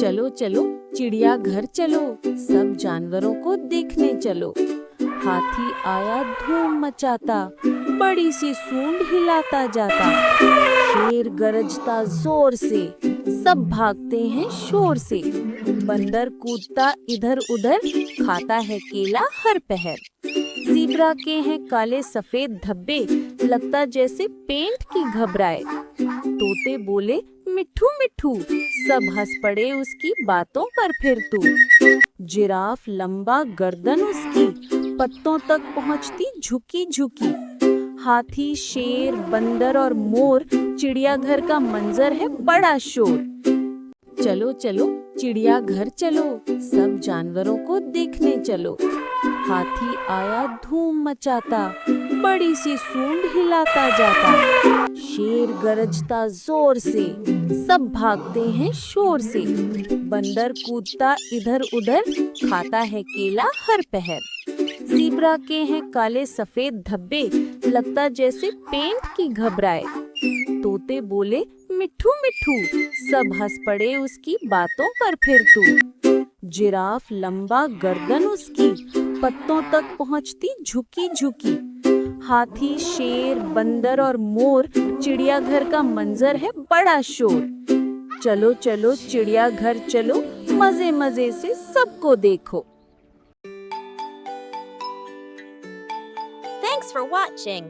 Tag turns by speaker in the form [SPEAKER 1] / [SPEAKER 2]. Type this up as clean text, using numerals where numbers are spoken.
[SPEAKER 1] चलो चलो चिड़िया घर चलो, सब जानवरों को देखने चलो। हाथी आया धूम मचाता, बड़ी सी सूंड हिलाता जाता। शेर गरजता जोर से, सब भागते हैं शोर से। बंदर कूदता इधर उधर, खाता है केला हर पहर। ज़ीब्रा के हैं काले सफेद धब्बे, लगता जैसे पेंट की घबराए। तोते बोले मिट्ठू मिट्ठू, सब हंस पड़े उसकी बातों पर फिर तू। जिराफ लंबा गर्दन उसकी, पत्तों तक पहुंचती झुकी झुकी। हाथी शेर बंदर और मोर, चिड़ियाघर का मंजर है बड़ा शोर। चलो चलो चिड़िया घर चलो, सब जानवरों को देखने चलो। हाथी आया धूम मचाता, बड़ी सी सूंड हिलाता जाता। शेर गरजता जोर से, सब भागते हैं शोर से। बंदर कूदता इधर उधर, खाता है केला हर पहर। ज़ीब्रा के हैं काले सफेद धब्बे, लगता जैसे पेंट की घबराए। तोते बोले मिट्ठू मिट्ठू, सब हंस पड़े उसकी बातों पर फिर तू। जिराफ लंबा गर्दन उसकी, पत्तों तक पहुंचती झुकी झुकी। हाथी शेर बंदर और मोर, चिड़ियाघर का मंजर है बड़ा शोर। चलो चलो चिड़ियाघर चलो, मजे मजे से सबको देखो।
[SPEAKER 2] Thanks for watching.